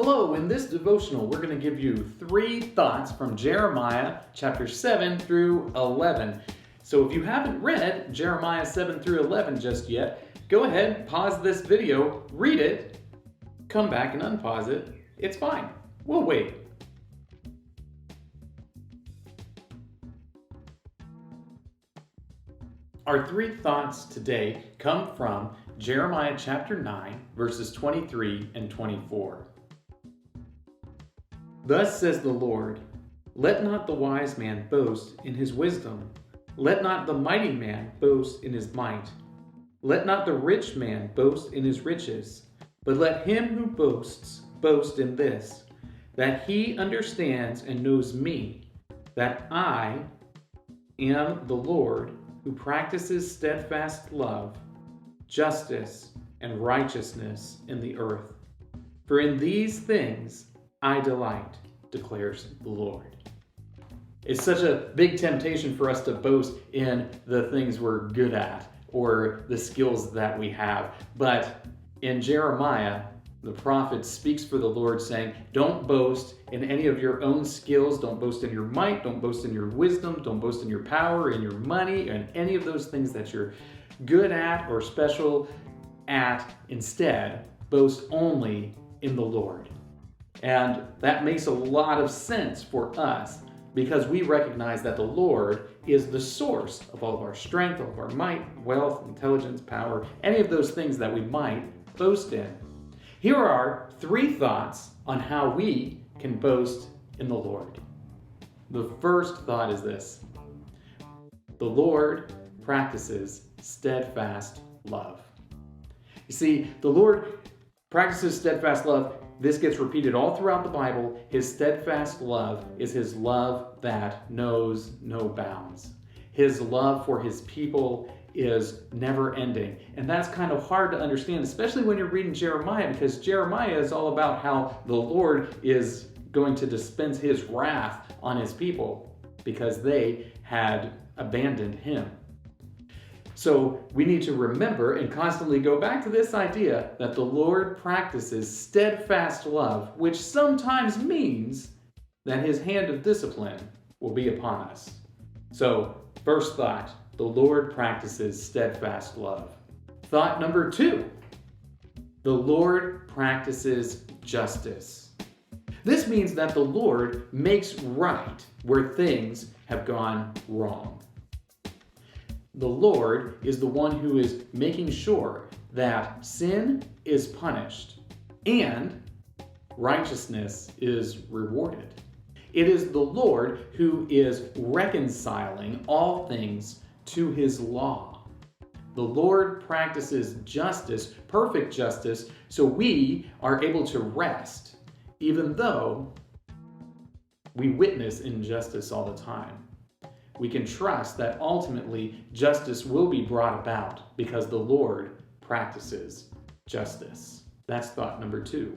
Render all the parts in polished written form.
Hello, in this devotional, we're going to give you 3 thoughts from Jeremiah chapter 7 through 11. So if you haven't read Jeremiah 7 through 11 just yet, go ahead, pause this video, read it, come back and unpause it. It's fine. We'll wait. Our 3 thoughts today come from Jeremiah chapter 9, verses 23 and 24. Thus says the Lord, let not the wise man boast in his wisdom. Let not the mighty man boast in his might. Let not the rich man boast in his riches. But let him who boasts boast in this, that he understands and knows me, that I am the Lord who practices steadfast love, justice, and righteousness in the earth. For in these things I delight, declares the Lord. It's such a big temptation for us to boast in the things we're good at or the skills that we have. But in Jeremiah, the prophet speaks for the Lord saying, don't boast in any of your own skills. Don't boast in your might. Don't boast in your wisdom. Don't boast in your power, in your money, and any of those things that you're good at or special at. Instead, boast only in the Lord. And that makes a lot of sense for us because we recognize that the Lord is the source of all of our strength, all of our might, wealth, intelligence, power, any of those things that we might boast in. Here are our 3 thoughts on how we can boast in the Lord. The first thought is this: the Lord practices steadfast love. You see, the Lord practices steadfast love. This gets repeated all throughout the Bible. His steadfast love is his love that knows no bounds. His love for his people is never ending. And that's kind of hard to understand, especially when you're reading Jeremiah, because Jeremiah is all about how the Lord is going to dispense his wrath on his people because they had abandoned him. So we need to remember and constantly go back to this idea that the Lord practices steadfast love, which sometimes means that his hand of discipline will be upon us. So, first thought, the Lord practices steadfast love. Thought number 2, the Lord practices justice. This means that the Lord makes right where things have gone wrong. The Lord is the one who is making sure that sin is punished and righteousness is rewarded. It is the Lord who is reconciling all things to his law. The Lord practices justice, perfect justice, so we are able to rest, even though we witness injustice all the time. We can trust that ultimately justice will be brought about because the Lord practices justice. That's thought number 2.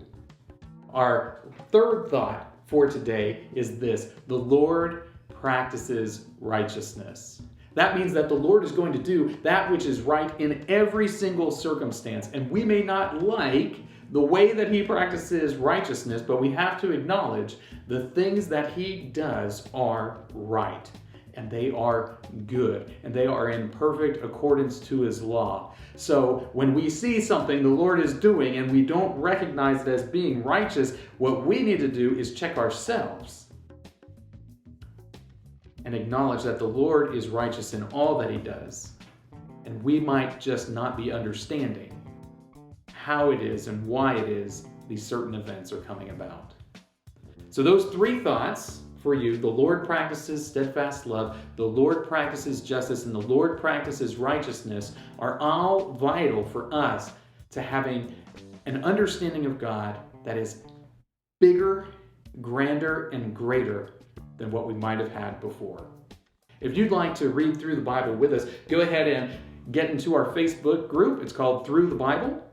Our third thought for today is this: the Lord practices righteousness. That means that the Lord is going to do that which is right in every single circumstance. And we may not like the way that he practices righteousness, but we have to acknowledge the things that he does are right. And they are good, and they are in perfect accordance to his law. So when we see something the Lord is doing and we don't recognize it as being righteous, what we need to do is check ourselves and acknowledge that the Lord is righteous in all that he does. And we might just not be understanding how it is and why it is these certain events are coming about. So those 3 thoughts for you: the Lord practices steadfast love, the Lord practices justice, and the Lord practices righteousness, are all vital for us to having an understanding of God that is bigger, grander, and greater than what we might have had before. If you'd like to read through the Bible with us, go ahead and get into our Facebook group. It's called Through the Bible.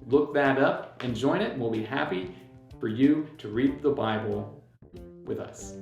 Look that up and join it, and we'll be happy for you to read the Bible with us.